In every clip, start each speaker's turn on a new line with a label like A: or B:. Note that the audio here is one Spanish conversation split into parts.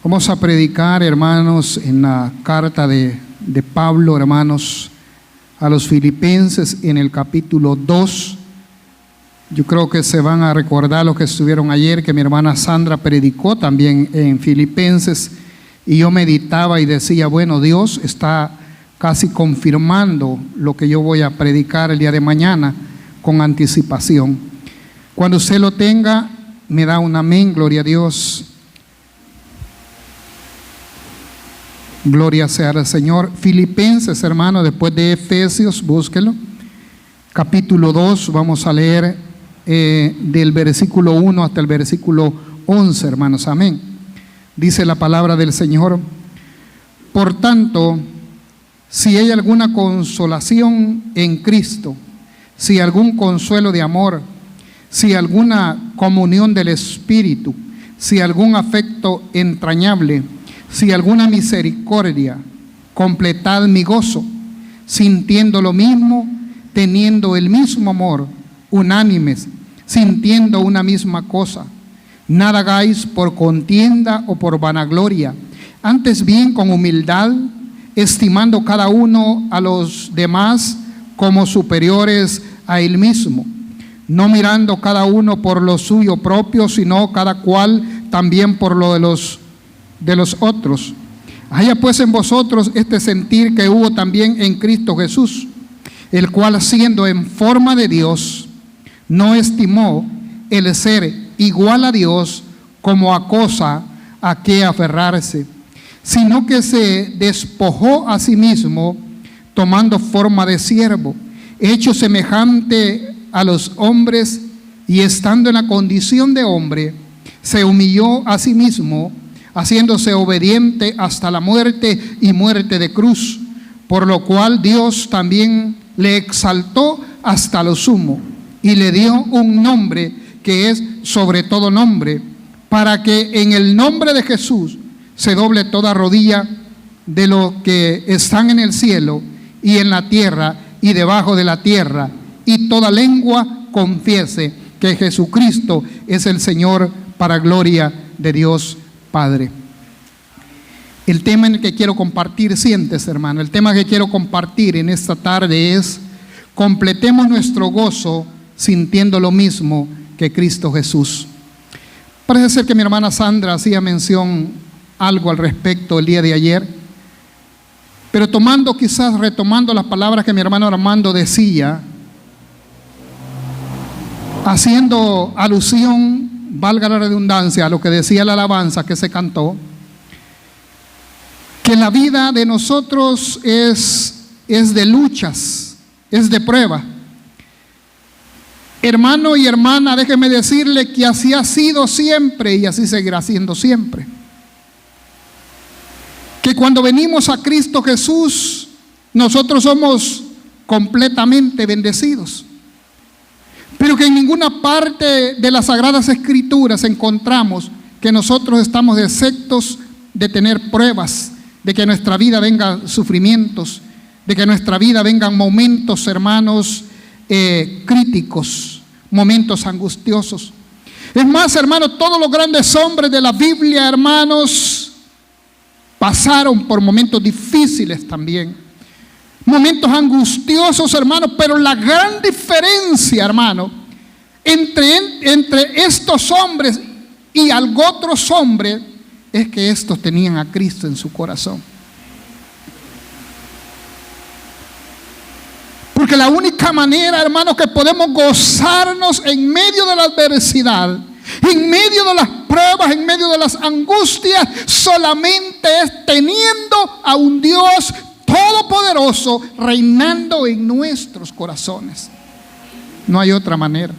A: Vamos a predicar, hermanos, en la carta de Pablo, hermanos, a los Filipenses en el capítulo 2. Yo creo que se van a recordar los que estuvieron ayer, que mi hermana Sandra predicó también en Filipenses, y yo meditaba y decía, bueno, Dios está casi confirmando lo que yo voy a predicar el día de mañana con anticipación. Cuando usted lo tenga, me da un amén, gloria a Dios. Gloria sea al Señor. Filipenses, hermano, después de Efesios, búsquelo. Capítulo 2, vamos a leer del versículo 1 hasta el versículo 11, hermanos. Amén. Dice la palabra del Señor: por tanto, si hay alguna consolación en Cristo, si algún consuelo de amor, si alguna comunión del Espíritu, si algún afecto entrañable, si alguna misericordia, completad mi gozo, sintiendo lo mismo, teniendo el mismo amor, unánimes, sintiendo una misma cosa. Nada hagáis por contienda o por vanagloria, antes bien con humildad, estimando cada uno a los demás como superiores a él mismo, no mirando cada uno por lo suyo propio, sino cada cual también por lo de los otros. Haya pues en vosotros este sentir que hubo también en Cristo Jesús, el cual, siendo en forma de Dios, no estimó el ser igual a Dios como a cosa a que aferrarse, sino que se despojó a sí mismo, tomando forma de siervo, hecho semejante a los hombres, y estando en la condición de hombre, se humilló a sí mismo, haciéndose obediente hasta la muerte y muerte de cruz, por lo cual Dios también le exaltó hasta lo sumo y le dio un nombre que es sobre todo nombre, para que en el nombre de Jesús se doble toda rodilla de los que están en el cielo y en la tierra y debajo de la tierra, y toda lengua confiese que Jesucristo es el Señor, para gloria de Dios Padre. El tema en el que quiero compartir, siéntese, hermano, el tema que quiero compartir en esta tarde es: completemos nuestro gozo sintiendo lo mismo que Cristo Jesús. Parece ser que mi hermana Sandra hacía mención algo al respecto el día de ayer, pero retomando las palabras que mi hermano Armando decía, haciendo alusión, valga la redundancia, a lo que decía la alabanza que se cantó, que la vida de nosotros es de luchas, es de prueba. Hermano y hermana, déjeme decirle que así ha sido siempre y así seguirá siendo siempre. Que cuando venimos a Cristo Jesús, nosotros somos completamente bendecidos. Pero que en ninguna parte de las Sagradas Escrituras encontramos que nosotros estamos exentos de tener pruebas, de que en nuestra vida vengan sufrimientos, de que en nuestra vida vengan momentos, hermanos, críticos, momentos angustiosos. Es más, hermanos, todos los grandes hombres de la Biblia, hermanos, pasaron por momentos difíciles también, momentos angustiosos, hermanos, pero la gran diferencia, hermano, entre estos hombres y otros hombres es que estos tenían a Cristo en su corazón. Porque la única manera, hermanos, que podemos gozarnos en medio de la adversidad, en medio de las pruebas, en medio de las angustias, solamente es teniendo a un Dios todopoderoso reinando en nuestros corazones. No hay otra manera.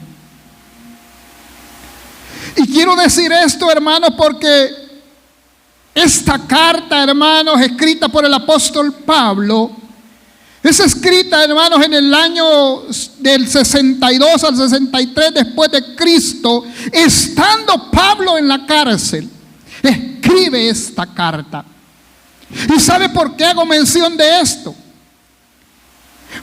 A: Y quiero decir esto, hermanos, porque esta carta, hermanos, escrita por el apóstol Pablo, es escrita, hermanos, en el año del 62 al 63 después de Cristo, estando Pablo en la cárcel. Escribe esta carta. ¿Y sabe por qué hago mención de esto?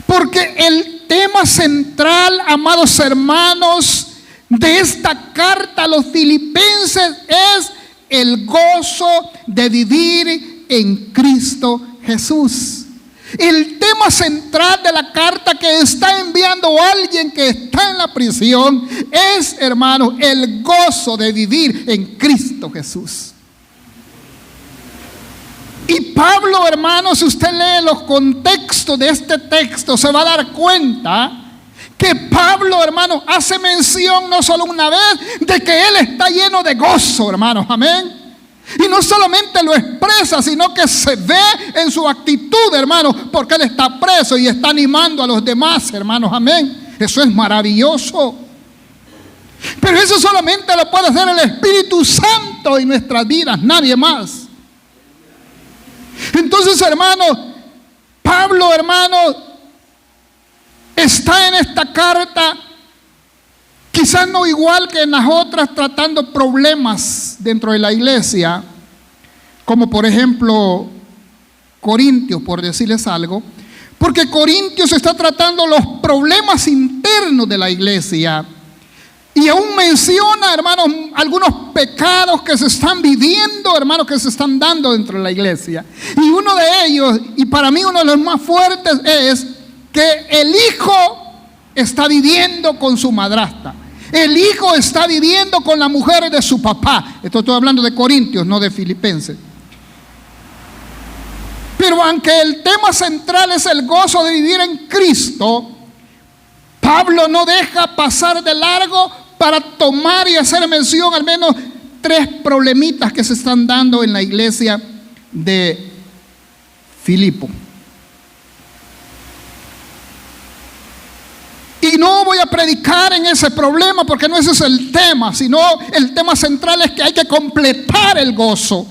A: Porque el tema central, amados hermanos, de esta carta a los filipenses es el gozo de vivir en Cristo Jesús. El tema central de la carta que está enviando alguien que está en la prisión es, hermanos, el gozo de vivir en Cristo Jesús. Y Pablo, hermanos, si usted lee los contextos de este texto, se va a dar cuenta que Pablo, hermanos, hace mención no solo una vez de que él está lleno de gozo, hermanos, amén. Y no solamente lo expresa, sino que se ve en su actitud, hermanos, porque él está preso y está animando a los demás, hermanos, amén. Eso es maravilloso. Pero eso solamente lo puede hacer el Espíritu Santo en nuestras vidas, nadie más. Entonces, hermanos, Pablo, hermanos, está en esta carta, quizás no igual que en las otras, tratando problemas dentro de la iglesia, como por ejemplo Corintios, por decirles algo, porque Corintios está tratando los problemas internos de la iglesia. Y aún menciona, hermanos, algunos pecados que se están viviendo, hermanos, que se están dando dentro de la iglesia. Y uno de ellos, y para mí uno de los más fuertes, es que el hijo está viviendo con su madrastra. El hijo está viviendo con la mujer de su papá. Esto estoy hablando de Corintios, no de Filipenses. Pero aunque el tema central es el gozo de vivir en Cristo, Pablo no deja pasar de largo para tomar y hacer mención al menos 3 problemitas que se están dando en la iglesia de Filipo. Y no voy a predicar en ese problema porque no ese es el tema, sino el tema central es que hay que completar el gozo.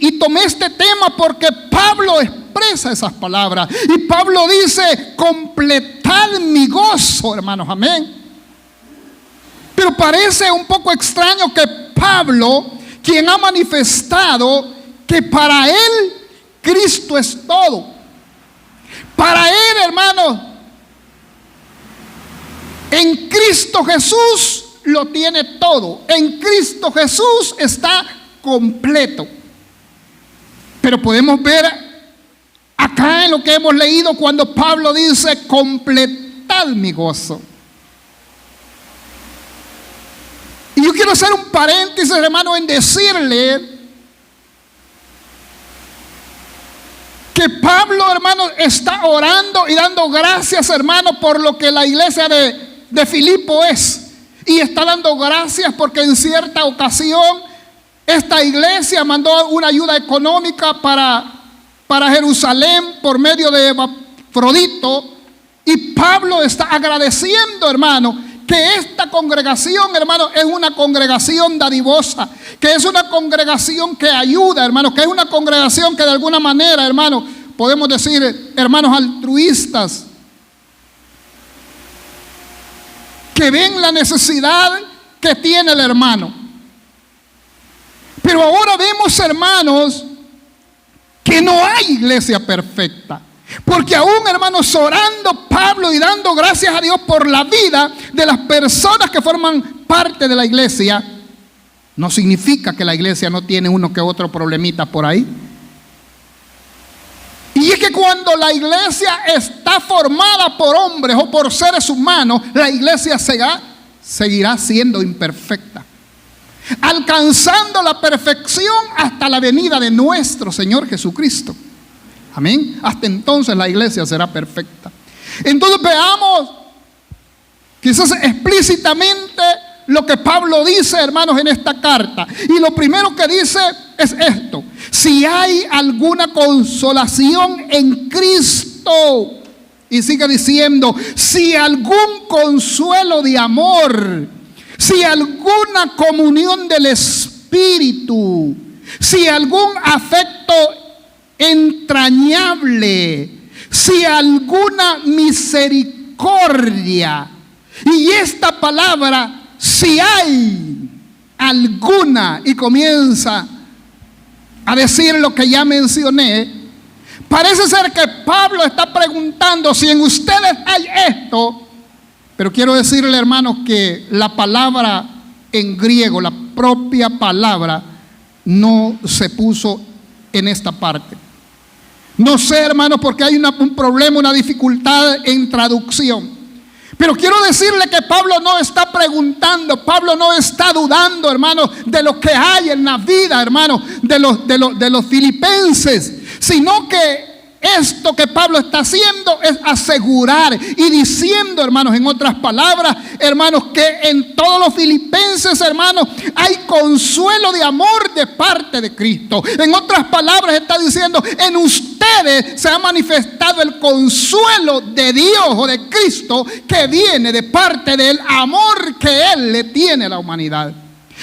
A: Y tomé este tema porque Pablo expresa esas palabras. Y Pablo dice, completad mi gozo, hermanos, amén. Pero parece un poco extraño que Pablo, quien ha manifestado que para él Cristo es todo. Para él, hermanos, en Cristo Jesús lo tiene todo. En Cristo Jesús está completo. Pero podemos ver acá en lo que hemos leído cuando Pablo dice, completad mi gozo. Y yo quiero hacer un paréntesis, hermano, en decirle que Pablo, hermano, está orando y dando gracias, hermano, por lo que la iglesia de Filipo es. Y está dando gracias porque en cierta ocasión esta iglesia mandó una ayuda económica para Jerusalén por medio de Epafrodito. Y Pablo está agradeciendo, hermano, que esta congregación, hermano, es una congregación dadivosa, que es una congregación que ayuda, hermano, que es una congregación que de alguna manera, hermano, podemos decir, hermanos altruistas, que ven la necesidad que tiene el hermano. Pero ahora vemos, hermanos, que no hay iglesia perfecta. Porque aún, hermanos, orando Pablo y dando gracias a Dios por la vida de las personas que forman parte de la iglesia, no significa que la iglesia no tiene uno que otro problemita por ahí. Y es que cuando la iglesia está formada por hombres o por seres humanos, la iglesia seguirá siendo imperfecta, alcanzando la perfección hasta la venida de nuestro Señor Jesucristo. Amén. Hasta entonces la iglesia será perfecta. Entonces veamos quizás explícitamente lo que Pablo dice, hermanos, en esta carta. Y lo primero que dice es esto: si hay alguna consolación en Cristo. Y sigue diciendo, si algún consuelo de amor, si alguna comunión del Espíritu, si algún afecto entrañable, si alguna misericordia. Y esta palabra, si hay alguna, y comienza a decir lo que ya mencioné, parece ser que Pablo está preguntando si en ustedes hay esto. Pero quiero decirle, hermanos, que la palabra en griego, la propia palabra, no se puso en esta parte. No sé, hermanos, porque hay un problema, una dificultad en traducción. Pero quiero decirle que Pablo no está preguntando, Pablo no está dudando, hermanos, de lo que hay en la vida, hermanos, de los filipenses, sino que esto que Pablo está haciendo es asegurar y diciendo, hermanos, en otras palabras, hermanos, que en todos los filipenses, hermanos, hay consuelo de amor de parte de Cristo. En otras palabras está diciendo, en ustedes se ha manifestado el consuelo de Dios o de Cristo que viene de parte del amor que Él le tiene a la humanidad.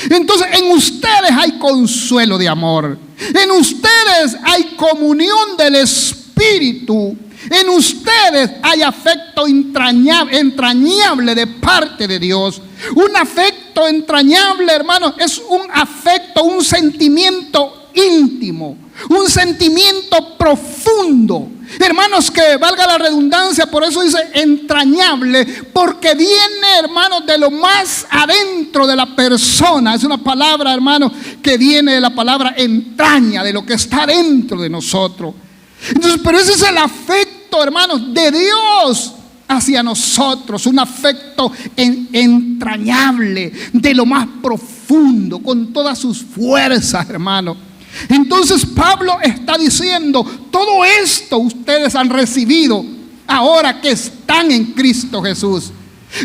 A: Entonces en ustedes hay consuelo de amor, en ustedes hay comunión del Espíritu, en ustedes hay afecto entrañable de parte de Dios. Un afecto entrañable, hermanos, es un afecto, un sentimiento íntimo, un sentimiento profundo. Hermanos, que valga la redundancia, por eso dice entrañable, porque viene, hermanos, de lo más adentro de la persona. Es una palabra, hermanos, que viene de la palabra entraña, de lo que está dentro de nosotros. Entonces, pero ese es el afecto, hermanos, de Dios hacia nosotros, un afecto entrañable, de lo más profundo, con todas sus fuerzas, hermanos. Entonces Pablo está diciendo, todo esto ustedes han recibido ahora que están en Cristo Jesús.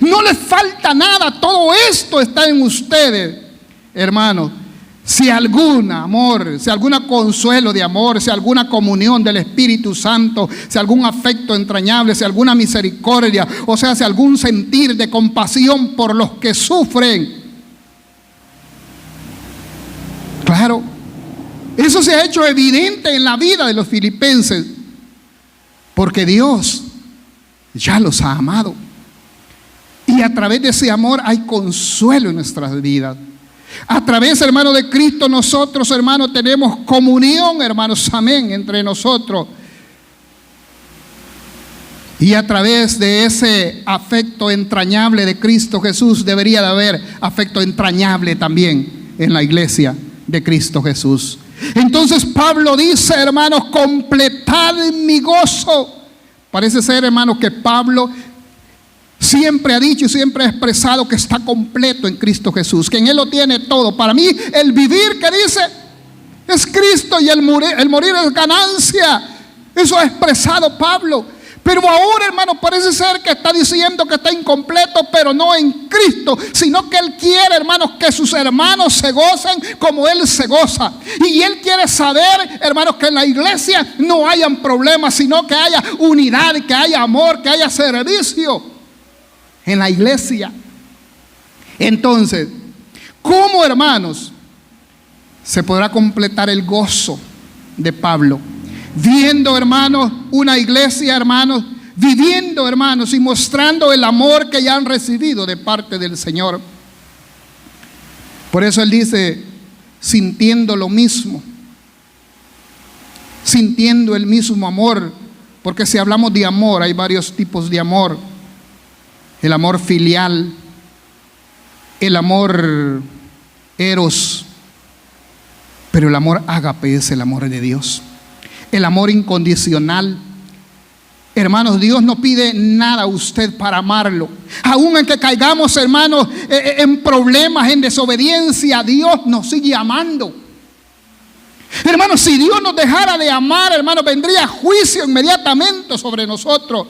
A: No les falta nada, todo esto está en ustedes, hermanos. Si algún amor, si algún consuelo de amor, si alguna comunión del Espíritu Santo, si algún afecto entrañable, si alguna misericordia, o sea, si algún sentir de compasión por los que sufren. Claro, eso se ha hecho evidente en la vida de los filipenses, porque Dios ya los ha amado. Y a través de ese amor hay consuelo en nuestras vidas. A través, hermano, de Cristo nosotros, hermanos, tenemos comunión, hermanos, amén, entre nosotros. Y a través de ese afecto entrañable de Cristo Jesús debería de haber afecto entrañable también en la iglesia de Cristo Jesús. Entonces Pablo dice, hermanos, completad mi gozo. Parece ser, hermanos, que Pablo siempre ha dicho y siempre ha expresado que está completo en Cristo Jesús, que en Él lo tiene todo. Para mí el vivir, que dice, es Cristo, y el morir es ganancia. Eso ha expresado Pablo. Pero ahora, hermano, parece ser que está diciendo que está incompleto, pero no en Cristo, sino que Él quiere, hermanos, que sus hermanos se gocen como Él se goza. Y Él quiere saber, hermanos, que en la iglesia no hayan problemas, sino que haya unidad, que haya amor, que haya servicio en la iglesia. Entonces, ¿cómo, hermanos, se podrá completar el gozo de Pablo? Viendo, hermanos, una iglesia, hermanos, viviendo, hermanos, y mostrando el amor que ya han recibido de parte del Señor. Por eso Él dice, sintiendo lo mismo, sintiendo el mismo amor, porque si hablamos de amor, hay varios tipos de amor. El amor filial, el amor eros, pero el amor ágape es el amor de Dios. El amor incondicional. Hermanos, Dios no pide nada a usted para amarlo. Aún en que caigamos, hermanos, en problemas, en desobediencia, Dios nos sigue amando. Hermanos, si Dios nos dejara de amar, hermanos, vendría juicio inmediatamente sobre nosotros.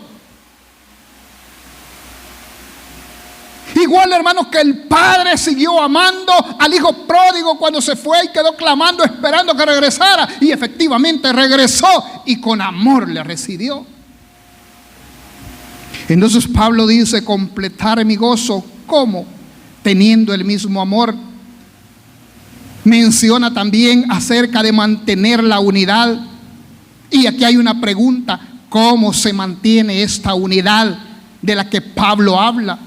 A: Igual, hermanos, que el Padre siguió amando al Hijo pródigo cuando se fue y quedó clamando, esperando que regresara. Y efectivamente regresó y con amor le recibió. Entonces Pablo dice, completar mi gozo. ¿Cómo? Teniendo el mismo amor. Menciona también acerca de mantener la unidad. Y aquí hay una pregunta: ¿cómo se mantiene esta unidad de la que Pablo habla?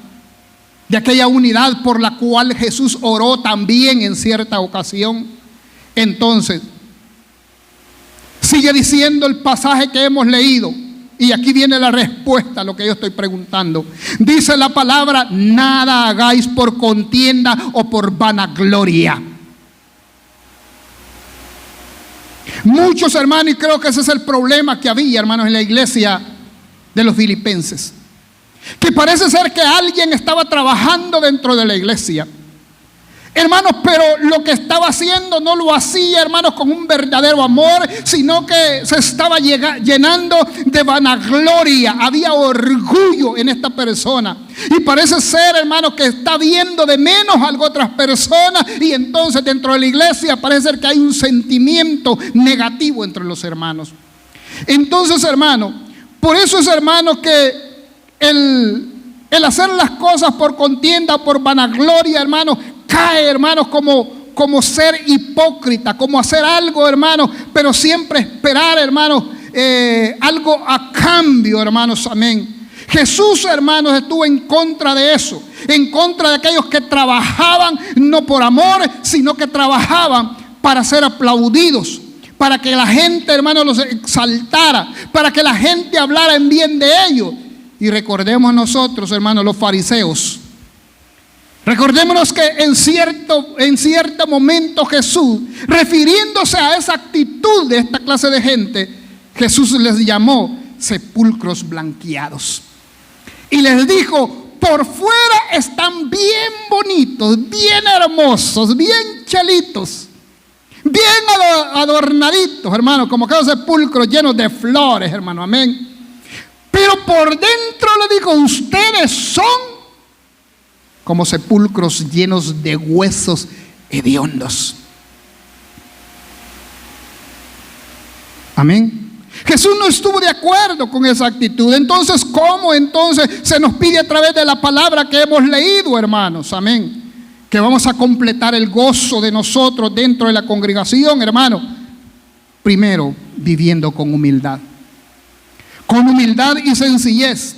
A: De aquella unidad por la cual Jesús oró también en cierta ocasión. Entonces, sigue diciendo el pasaje que hemos leído, y aquí viene la respuesta a lo que yo estoy preguntando. Dice la palabra: nada hagáis por contienda o por vanagloria. Muchos, hermanos, y creo que ese es el problema que había, hermanos, en la iglesia de los filipenses, que parece ser que alguien estaba trabajando dentro de la iglesia, hermanos, pero lo que estaba haciendo no lo hacía, hermanos, con un verdadero amor, sino que se estaba llenando de vanagloria. Había orgullo en esta persona, y parece ser, hermanos, que está viendo de menos a otras personas, y entonces dentro de la iglesia parece ser que hay un sentimiento negativo entre los hermanos. Entonces, hermanos, por eso es, hermanos, que el hacer las cosas por contienda, por vanagloria, hermanos, cae, hermanos, como ser hipócrita, como hacer algo, hermanos, pero siempre esperar, hermanos, algo a cambio, hermanos. Amén. Jesús, hermanos, estuvo en contra de eso, en contra de aquellos que trabajaban no por amor, sino que trabajaban para ser aplaudidos, para que la gente, hermanos, los exaltara, para que la gente hablara en bien de ellos. Y recordemos nosotros, hermanos, los fariseos. Recordémonos que en cierto momento Jesús, refiriéndose a esa actitud de esta clase de gente, Jesús les llamó sepulcros blanqueados. Y les dijo: por fuera están bien bonitos, bien hermosos, bien chelitos, bien adornaditos, hermano, como aquellos sepulcros llenos de flores, hermano, amén. Pero por dentro, le digo, ustedes son como sepulcros llenos de huesos hediondos. Amén. Jesús no estuvo de acuerdo con esa actitud. Entonces, ¿cómo entonces se nos pide a través de la palabra que hemos leído, hermanos? Amén. Que vamos a completar el gozo de nosotros dentro de la congregación, hermano. Primero, viviendo con humildad. Con humildad y sencillez.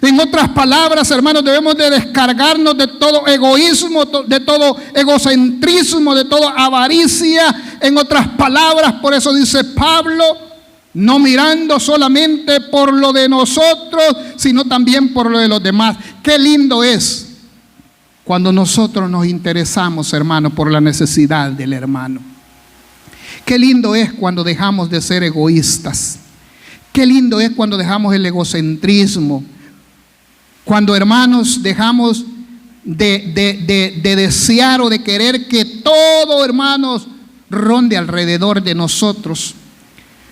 A: En otras palabras, hermanos, debemos de descargarnos de todo egoísmo, de todo egocentrismo, de toda avaricia. En otras palabras, por eso dice Pablo, no mirando solamente por lo de nosotros, sino también por lo de los demás. Qué lindo es cuando nosotros nos interesamos, hermanos, por la necesidad del hermano. Qué lindo es cuando dejamos de ser egoístas. Qué lindo es cuando dejamos el egocentrismo. Cuando, hermanos, dejamos de desear o de querer que todo, hermanos, ronde alrededor de nosotros.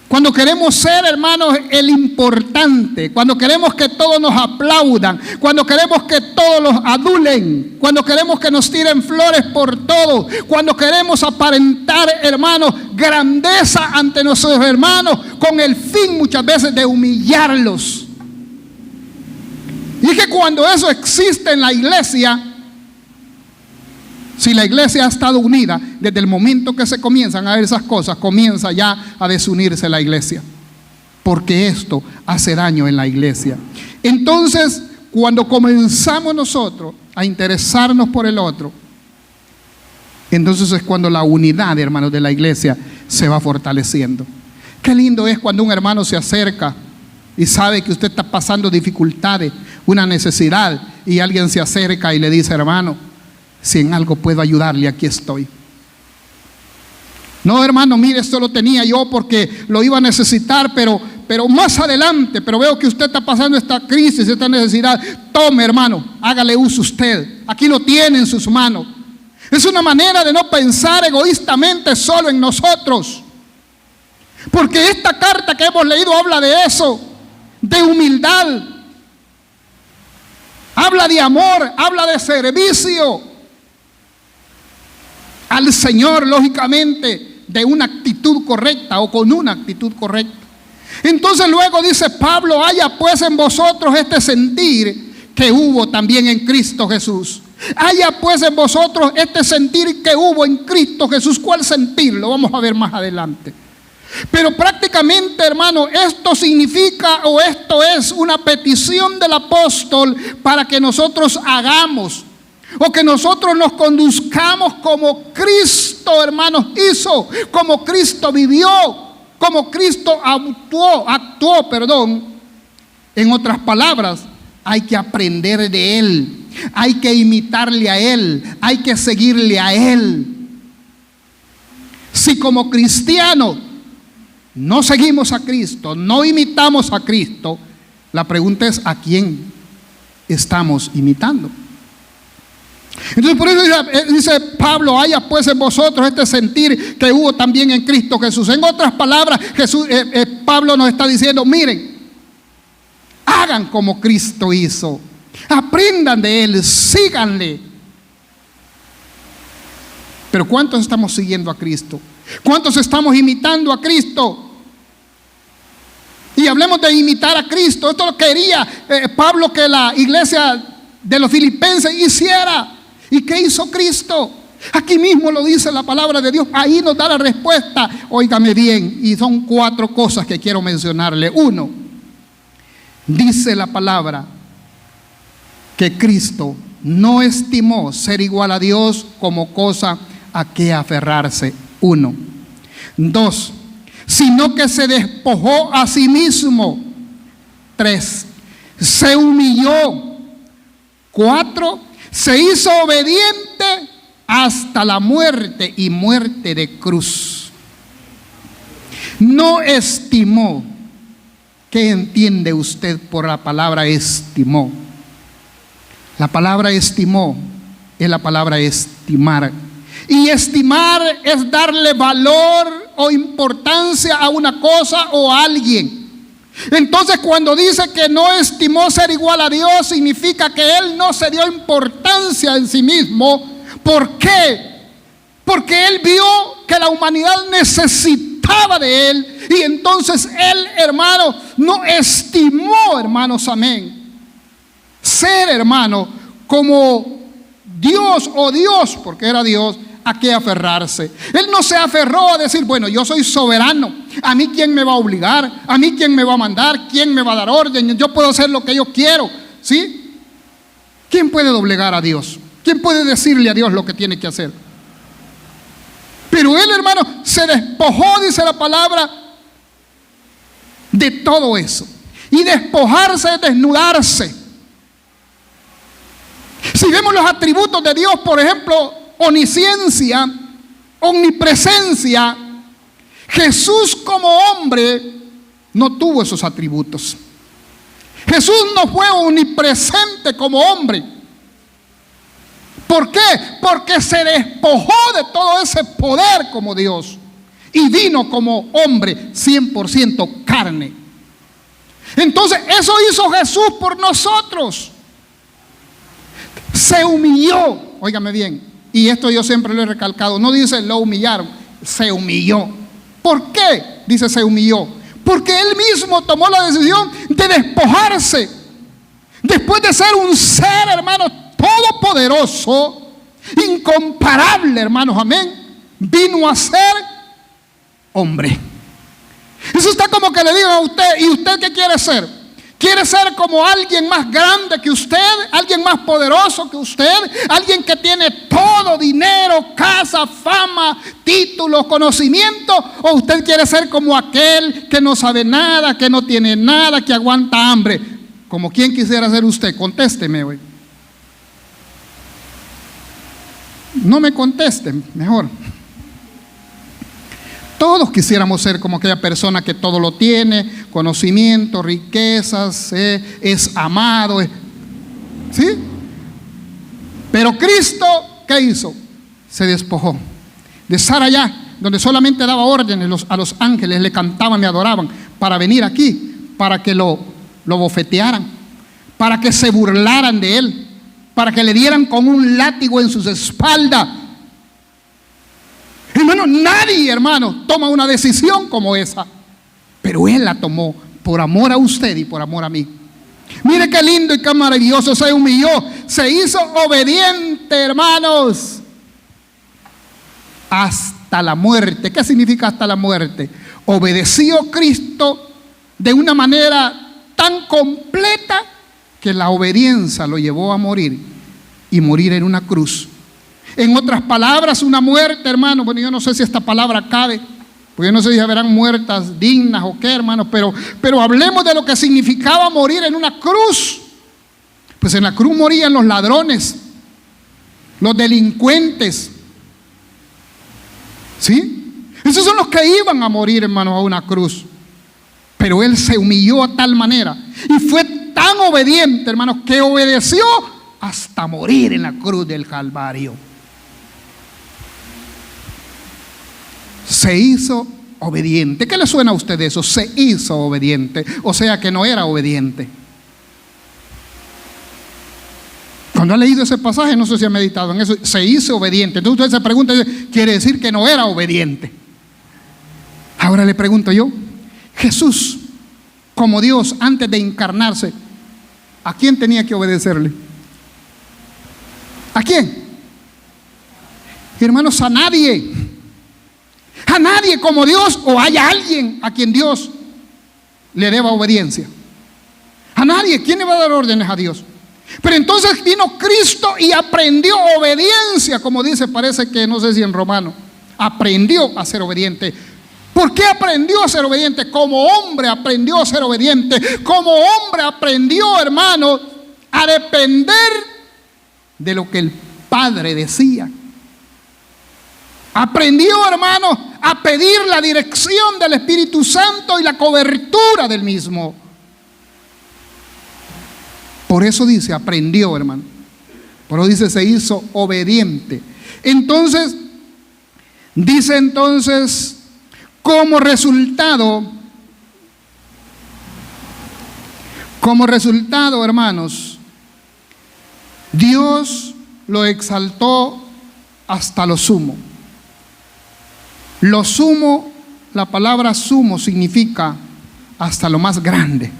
A: Cuando queremos ser, hermanos, el importante. Cuando queremos que todos nos aplaudan. Cuando queremos que todos los adulen. Cuando queremos que nos tiren flores por todo. Cuando queremos aparentar, hermanos, grandeza ante nuestros hermanos, con el fin muchas veces de humillarlos. Y es que cuando eso existe en la iglesia, si la iglesia ha estado unida, desde el momento que se comienzan a ver esas cosas, comienza ya a desunirse la iglesia, porque esto hace daño en la iglesia. Entonces, cuando comenzamos nosotros a interesarnos por el otro, entonces es cuando la unidad, hermanos, de la iglesia se va fortaleciendo. Qué lindo es cuando un hermano se acerca y sabe que usted está pasando dificultades, una necesidad, y alguien se acerca y le dice: hermano, si en algo puedo ayudarle, aquí estoy. No, hermano, mire, esto lo tenía yo porque lo iba a necesitar, pero más adelante, pero veo que usted está pasando esta crisis, esta necesidad. Tome, hermano, hágale uso usted. Aquí lo tiene en sus manos. Es una manera de no pensar egoístamente solo en nosotros. Porque esta carta que hemos leído habla de eso, de humildad. Habla de amor, habla de servicio al Señor, lógicamente, de una actitud correcta o con una actitud correcta. Entonces luego dice Pablo: haya pues en vosotros este sentir que hubo también en Cristo Jesús. Haya pues en vosotros este sentir que hubo en Cristo Jesús. ¿Cuál sentir? Lo vamos a ver más adelante. Pero prácticamente, hermano, esto significa, o esto es una petición del apóstol para que nosotros hagamos, o que nosotros nos conduzcamos como Cristo, hermanos, hizo, como Cristo vivió, como Cristo actuó. En otras palabras, hay que aprender de Él, hay que imitarle a Él, hay que seguirle a Él. Si como cristiano no seguimos a Cristo, no imitamos a Cristo, la pregunta es: ¿a quién estamos imitando? Entonces por eso dice Pablo: haya pues en vosotros este sentir que hubo también en Cristo Jesús. En otras palabras, Pablo nos está diciendo: miren, hagan como Cristo hizo, aprendan de Él, síganle. Pero ¿cuántos estamos siguiendo a Cristo? ¿Cuántos estamos imitando a Cristo? Y hablemos de imitar a Cristo. Esto lo quería Pablo que la iglesia de los filipenses hiciera. ¿Y qué hizo Cristo? Aquí mismo lo dice la palabra de Dios. Ahí nos da la respuesta. Óigame bien, y son 4 cosas que quiero mencionarle. 1, dice la palabra que Cristo no estimó ser igual a Dios como cosa a que aferrarse. 1. 2, sino que se despojó a sí mismo. 3, se humilló. 4, se hizo obediente hasta la muerte, y muerte de cruz. No estimó. ¿Qué entiende usted por la palabra estimó? La palabra estimó es la palabra estimar. Y estimar es darle valor o importancia a una cosa o a alguien. Entonces, cuando dice que no estimó ser igual a Dios, significa que Él no se dio importancia en sí mismo. ¿Por qué? Porque Él vio que la humanidad necesitaba de Él, y entonces Él, hermano, no estimó, hermanos, amén, ser, hermano, como Dios o Dios, porque era Dios, a qué aferrarse. Él no se aferró a decir: bueno, yo soy soberano, a mí quién me va a obligar, a mí quién me va a mandar, quién me va a dar orden, yo puedo hacer lo que yo quiero, ¿sí? ¿Quién puede doblegar a Dios? ¿Quién puede decirle a Dios lo que tiene que hacer? Pero Él, hermano, se despojó, dice la palabra, de todo eso. Y despojarse es desnudarse. Si vemos los atributos de Dios, por ejemplo, omnisciencia, omnipresencia, Jesús como hombre no tuvo esos atributos. Jesús no fue omnipresente como hombre. ¿Por qué? Porque se despojó de todo ese poder como Dios y vino como hombre 100% carne. Entonces eso hizo Jesús por nosotros. Se humilló, óigame bien, y esto yo siempre lo he recalcado, no dice lo humillaron, se humilló. ¿Por qué dice se humilló? Porque Él mismo tomó la decisión de despojarse. Después de ser un ser, hermano, todopoderoso, incomparable, hermanos, amén, vino a ser hombre. Eso está como que le digan a usted: ¿y usted qué quiere ser? ¿Quiere ser como alguien más grande que usted? ¿Alguien más poderoso que usted? ¿Alguien que tiene todo, dinero, casa, fama, títulos, conocimiento? ¿O usted quiere ser como aquel que no sabe nada, que no tiene nada, que aguanta hambre? ¿Como quién quisiera ser usted? Contésteme hoy. No me contesten, mejor. Todos quisiéramos ser como aquella persona que todo lo tiene, conocimiento, riquezas, es amado, ¿sí? Pero Cristo, ¿qué hizo? Se despojó de estar allá, donde solamente daba órdenes a los ángeles, le cantaban, le adoraban, para venir aquí, para que lo bofetearan, para que se burlaran de Él, para que le dieran con un látigo en sus espaldas. Hermano, nadie, hermano, toma una decisión como esa, pero Él la tomó por amor a usted y por amor a mí. Mire qué lindo y qué maravilloso. Se humilló, se hizo obediente, hermanos, hasta la muerte. ¿Qué significa hasta la muerte? Obedeció Cristo de una manera tan completa que la obediencia lo llevó a morir, y morir en una cruz. En otras palabras, una muerte, hermano, bueno, yo no sé si esta palabra cabe, porque yo no sé si habrán muertas dignas o qué, hermano, pero hablemos de lo que significaba morir en una cruz. Pues en la cruz morían los ladrones, los delincuentes, ¿sí? Esos son los que iban a morir, hermanos, a una cruz. Pero Él se humilló a tal manera y fue tan obediente, hermanos, que obedeció hasta morir en la cruz del Calvario. Se hizo obediente. ¿Qué le suena a usted eso? Se hizo obediente. O sea que no era obediente. Cuando ha leído ese pasaje, no sé si ha meditado en eso, se hizo obediente. Entonces usted se pregunta, quiere decir que no era obediente. Ahora le pregunto yo, Jesús, como Dios, antes de encarnarse, ¿a quién tenía que obedecerle? ¿A quién? Hermanos, a nadie. A nadie como Dios, o hay alguien a quien Dios le deba obediencia. A nadie. ¿Quién le va a dar órdenes a Dios? Pero entonces vino Cristo y aprendió obediencia, como dice, parece que no sé si en Romano, aprendió a ser obediente. ¿Por qué aprendió a ser obediente? Como hombre aprendió a ser obediente. Como hombre aprendió, hermano, a depender de lo que el Padre decía. Aprendió, hermano, a pedir la dirección del Espíritu Santo y la cobertura del mismo. Por eso dice, aprendió, hermano. Por eso dice, se hizo obediente. Entonces, dice entonces, como resultado, hermanos, Dios lo exaltó hasta lo sumo. Lo sumo, la palabra sumo significa hasta lo más grande.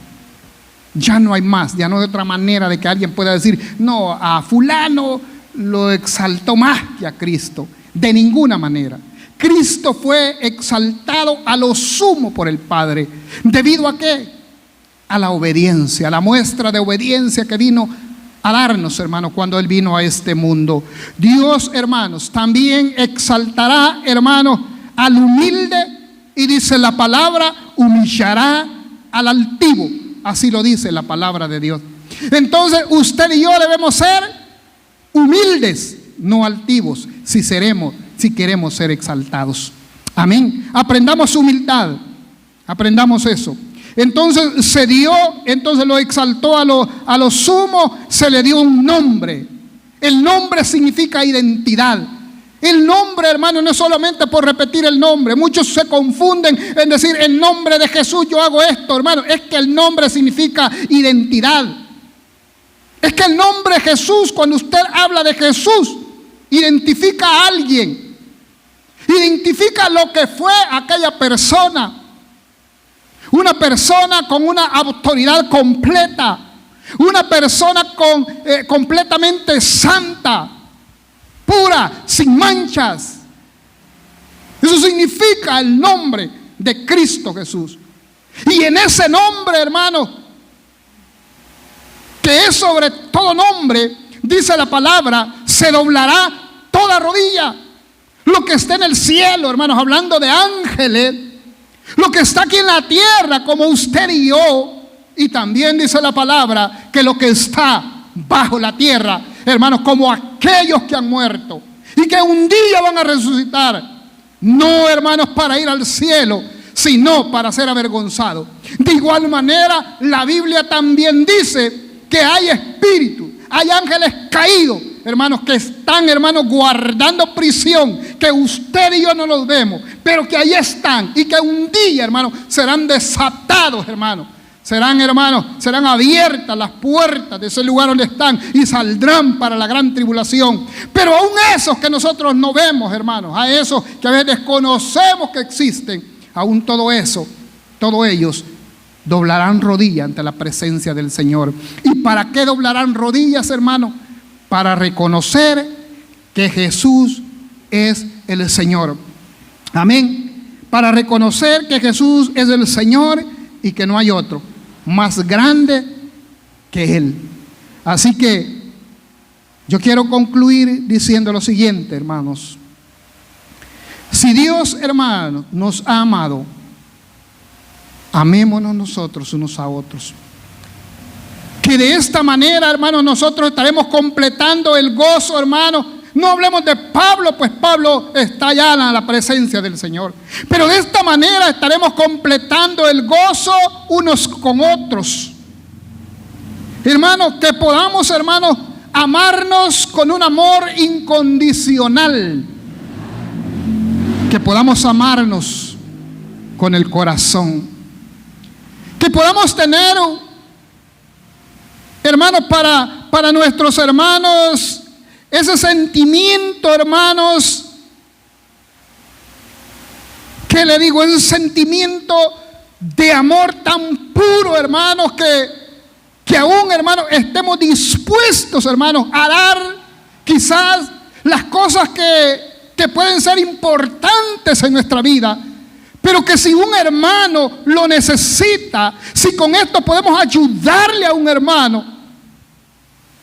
A: Ya no hay más, ya no hay otra manera de que alguien pueda decir, no, a fulano lo exaltó más que a Cristo. De ninguna manera. Cristo fue exaltado a lo sumo por el Padre. ¿Debido a qué? A la obediencia, a la muestra de obediencia que vino a darnos, hermanos, cuando Él vino a este mundo. Dios, hermanos, también exaltará, hermanos, al humilde, y dice la palabra, humillará al altivo. Así lo dice la palabra de Dios. Entonces usted y yo debemos ser humildes, no altivos, si queremos ser exaltados. Amén. Aprendamos humildad, aprendamos eso. Entonces entonces lo exaltó a lo sumo, se le dio un nombre. El nombre significa identidad. El nombre, hermano, no es solamente por repetir el nombre. Muchos se confunden en decir, en nombre de Jesús yo hago esto, hermano. Es que el nombre significa identidad. Es que el nombre Jesús, cuando usted habla de Jesús, identifica a alguien. Identifica lo que fue aquella persona. Una persona con una autoridad completa. Una persona completamente santa, pura, sin manchas. Eso significa el nombre de Cristo Jesús. Y en ese nombre, hermano, que es sobre todo nombre, dice la palabra, se doblará toda rodilla. Lo que está en el cielo, hermanos, hablando de ángeles, lo que está aquí en la tierra, como usted y yo, y también dice la palabra que lo que está bajo la tierra, hermanos, como aquellos que han muerto y que un día van a resucitar, no, hermanos, para ir al cielo, sino para ser avergonzados. De igual manera, la Biblia también dice que hay espíritus, hay ángeles caídos, hermanos, que están, hermanos, guardando prisión, que usted y yo no los vemos, pero que ahí están y que un día, hermanos, serán desatados, hermanos. Serán, hermanos, serán abiertas las puertas de ese lugar donde están y saldrán para la gran tribulación. Pero aún esos que nosotros no vemos, hermanos, a esos que a veces desconocemos que existen, aún todo eso, todos ellos doblarán rodillas ante la presencia del Señor. ¿Y para qué doblarán rodillas, hermanos? Para reconocer que Jesús es el Señor. Amén. Para reconocer que Jesús es el Señor y que no hay otro más grande que Él. Así que yo quiero concluir diciendo lo siguiente, hermanos. Si Dios, hermanos, nos ha amado, amémonos nosotros unos a otros. Que de esta manera, hermanos, nosotros estaremos completando el gozo, hermanos, No hablemos de Pablo, pues Pablo está ya en la presencia del Señor. Pero de esta manera estaremos completando el gozo unos con otros. Hermanos, que podamos, hermanos, amarnos con un amor incondicional. Que podamos amarnos con el corazón. Que podamos tener, hermanos, para nuestros hermanos, ese sentimiento, hermanos, que le digo, ese sentimiento de amor tan puro, hermanos, que aún, hermanos, estemos dispuestos, hermanos, a dar quizás las cosas que pueden ser importantes en nuestra vida, pero que si un hermano lo necesita, si con esto podemos ayudarle a un hermano,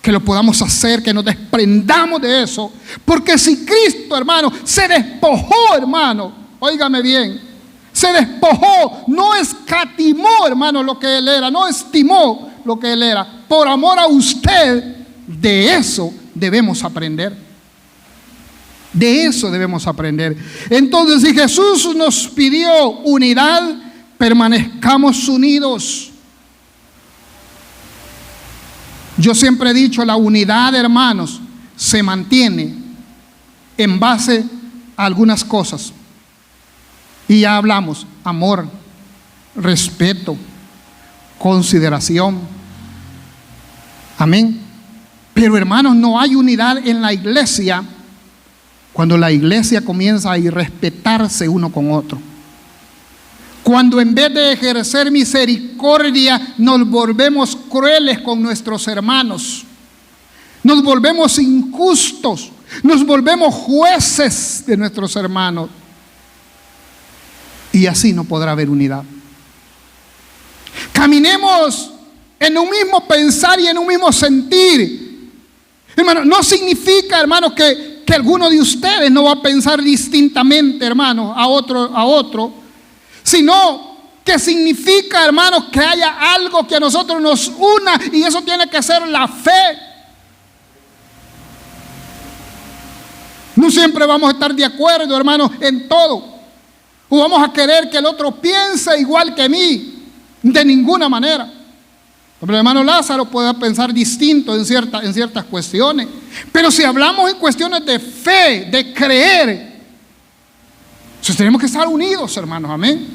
A: que lo podamos hacer, que nos desprendamos de eso. Porque si Cristo, hermano, se despojó, hermano, óigame bien, se despojó, no escatimó, hermano, lo que Él era, no estimó lo que Él era, por amor a usted, de eso debemos aprender. De eso debemos aprender. Entonces, si Jesús nos pidió unidad, permanezcamos unidos. Yo siempre he dicho, la unidad, hermanos, se mantiene en base a algunas cosas. Y ya hablamos: amor, respeto, consideración. Amén. Pero, hermanos, no hay unidad en la iglesia cuando la iglesia comienza a irrespetarse uno con otro. Cuando en vez de ejercer misericordia nos volvemos crueles con nuestros hermanos, nos volvemos injustos, nos volvemos jueces de nuestros hermanos, y así no podrá haber unidad. Caminemos en un mismo pensar y en un mismo sentir. Hermano, no significa, hermano, que alguno de ustedes no va a pensar distintamente, hermano, a otro, sino que significa, hermanos, que haya algo que a nosotros nos una, y eso tiene que ser la fe. No siempre vamos a estar de acuerdo, hermanos, en todo, o vamos a querer que el otro piense igual que mí, de ninguna manera. El hermano Lázaro puede pensar distinto en ciertas cuestiones, pero si hablamos en cuestiones de fe, de creer, entonces tenemos que estar unidos, hermanos, amén.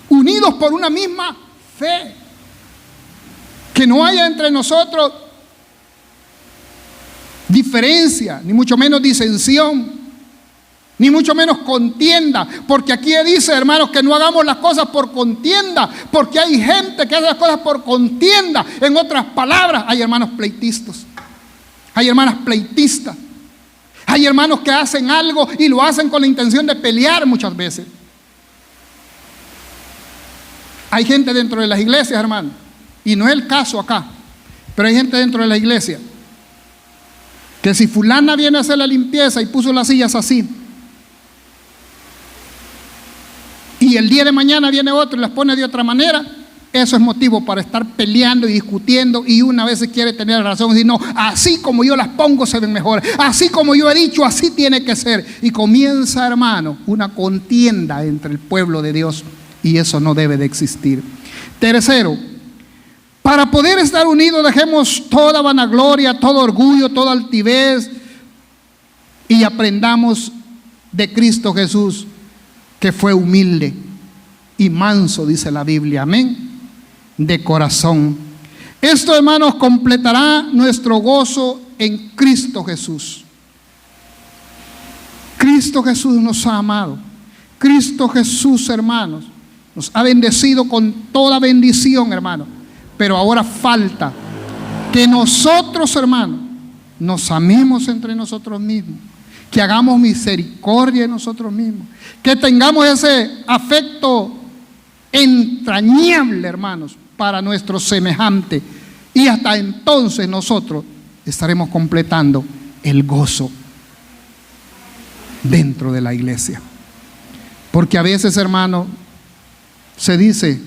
A: Unidos por una misma fe. Que no haya entre nosotros diferencia, ni mucho menos disensión, ni mucho menos contienda. Porque aquí dice, hermanos, que no hagamos las cosas por contienda, porque hay gente que hace las cosas por contienda. En otras palabras, hay hermanos pleitistas, hay hermanas pleitistas, hay hermanos que hacen algo y lo hacen con la intención de pelear muchas veces. Hay gente dentro de las iglesias, hermano, y no es el caso acá, pero hay gente dentro de la iglesia que si fulana viene a hacer la limpieza y puso las sillas así, y el día de mañana viene otro y las pone de otra manera, eso es motivo para estar peleando y discutiendo, y una vez quiere tener razón y decir, no, así como yo las pongo se ven mejor, así como yo he dicho, así tiene que ser. Y comienza, hermano, una contienda entre el pueblo de Dios, y eso no debe de existir. Tercero, para poder estar unidos, dejemos toda vanagloria, todo orgullo, toda altivez, y aprendamos de Cristo Jesús, que fue humilde y manso, dice la Biblia, amén, de corazón. Esto, hermanos, completará nuestro gozo en Cristo Jesús. Cristo Jesús nos ha amado. Cristo Jesús, hermanos, nos ha bendecido con toda bendición, hermanos. Pero ahora falta que nosotros, hermanos, nos amemos entre nosotros mismos, que hagamos misericordia en nosotros mismos, que tengamos ese afecto entrañable, hermanos, para nuestro semejante, y hasta entonces nosotros estaremos completando el gozo dentro de la iglesia. Porque a veces, hermano, se dice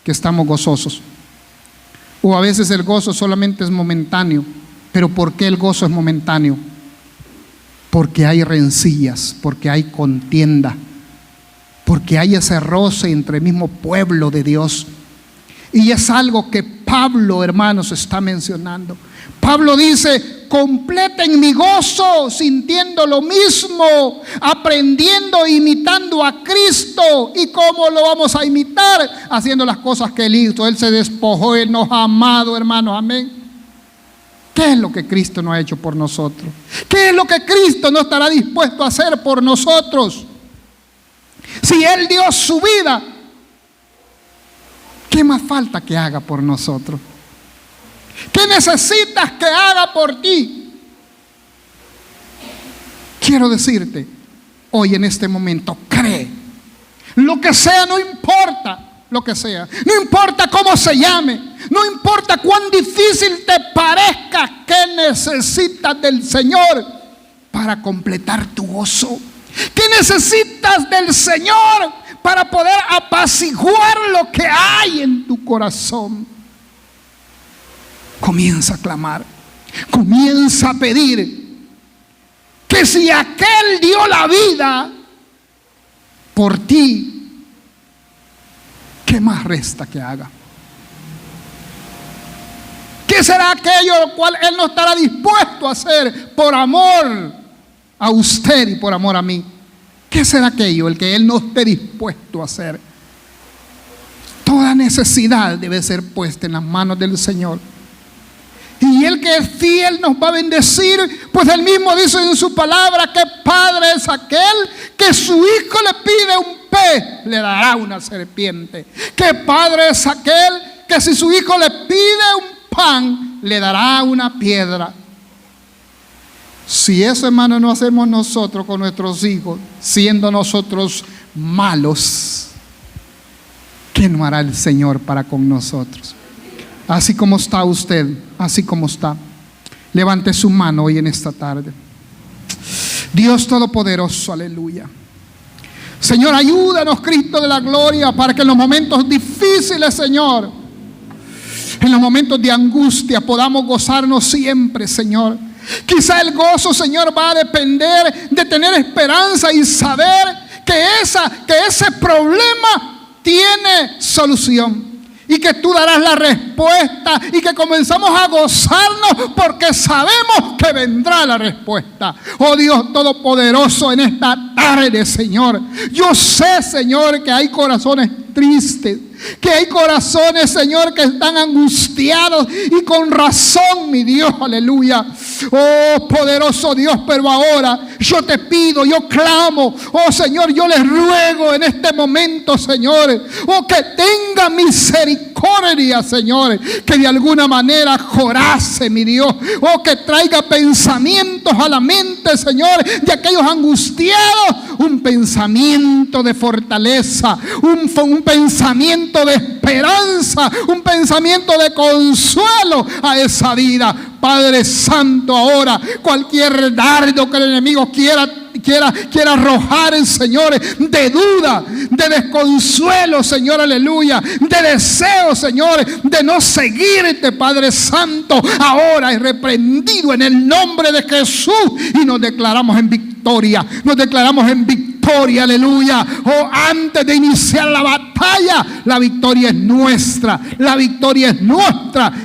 A: que estamos gozosos, o a veces el gozo solamente es momentáneo. Pero ¿por qué el gozo es momentáneo? porque hay rencillas, porque hay contienda, porque hay ese roce entre el mismo pueblo de Dios. Y es algo que Pablo, hermanos, está mencionando. Pablo dice: completen mi gozo sintiendo lo mismo, aprendiendo e imitando a Cristo. ¿Y cómo lo vamos a imitar? Haciendo las cosas que Él hizo. Él se despojó, Él nos ha amado, hermanos, amén. ¿Qué es lo que Cristo no ha hecho por nosotros? ¿Qué es lo que Cristo no estará dispuesto a hacer por nosotros? Si Él dio su vida, ¿qué más falta que haga por nosotros? ¿Qué necesitas que haga por ti? Quiero decirte hoy en este momento: cree. Lo que sea, no importa lo que sea. No importa cómo se llame. No importa cuán difícil te parezca. ¿Qué necesitas del Señor para completar tu gozo? ¿Qué necesitas del Señor para poder apaciguar lo que hay en tu corazón? Comienza a clamar, comienza a pedir que si aquel dio la vida por ti, ¿qué más resta que haga? ¿Qué será aquello lo cual Él no estará dispuesto a hacer por amor a usted y por amor a mí? ¿Qué será aquello el que Él no esté dispuesto a hacer? Toda necesidad debe ser puesta en las manos del Señor. Y Él que es fiel nos va a bendecir, pues Él mismo dice en su palabra que Padre es aquel que su hijo le pide un pez, le dará una serpiente. Que Padre es aquel que si su hijo le pide un pan, le dará una piedra. Si eso, hermano, no hacemos nosotros con nuestros hijos, siendo nosotros malos, ¿qué no hará el Señor para con nosotros? Así como está usted, así como está, levante su mano hoy en esta tarde. Dios Todopoderoso, aleluya. Señor, ayúdanos, Cristo de la gloria, para que en los momentos difíciles, Señor, en los momentos de angustia, podamos gozarnos siempre, Señor. Quizá el gozo, Señor, va a depender de tener esperanza y saber que ese problema tiene solución. Y que tú darás la respuesta y que comenzamos a gozarnos porque sabemos que vendrá la respuesta. Oh Dios Todopoderoso, en esta tarde, Señor, yo sé, Señor, que hay corazones tristes, que hay corazones, Señor, que están angustiados y con razón, mi Dios, aleluya. Oh poderoso Dios, pero ahora yo te pido, yo clamo, oh Señor, yo les ruego en este momento, Señor, oh que tenga misericordia, Señor, que de alguna manera corace, mi Dios, oh que traiga pensamientos a la mente, Señor, de aquellos angustiados, un pensamiento de fortaleza, un pensamiento de esperanza, un pensamiento de consuelo a esa vida. Padre Santo, ahora cualquier dardo que el enemigo quiera arrojar, Señor, de duda, de desconsuelo, Señor, aleluya, de deseo, Señor, de no seguirte, Padre Santo, ahora es reprendido en el nombre de Jesús y nos declaramos en victoria, aleluya. Oh, antes de iniciar la batalla, la victoria es nuestra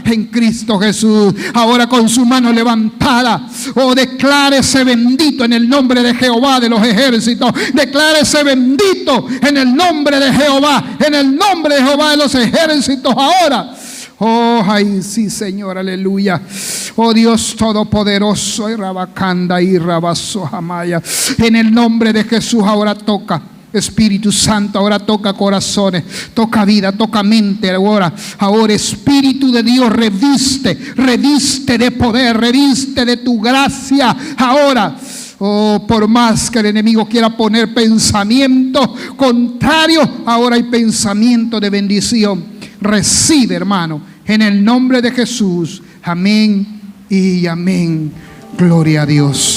A: en Cristo Jesús. Ahora con su mano levantada, oh, declárese bendito en el nombre de Jehová de los ejércitos. Declárese bendito en el nombre de Jehová, de los ejércitos ahora. Oh, ay, sí, Señor, aleluya. Oh, Dios Todopoderoso, y Rabacanda y Rabaso Jamaya. En el nombre de Jesús, ahora toca. Espíritu Santo, ahora toca corazones, toca vida, toca mente. Ahora Espíritu de Dios, reviste de poder, reviste de tu gracia. Ahora, oh, por más que el enemigo quiera poner pensamientos contrarios, ahora hay pensamiento de bendición. Recibe, hermano, en el nombre de Jesús. Amén y amén. Gloria a Dios.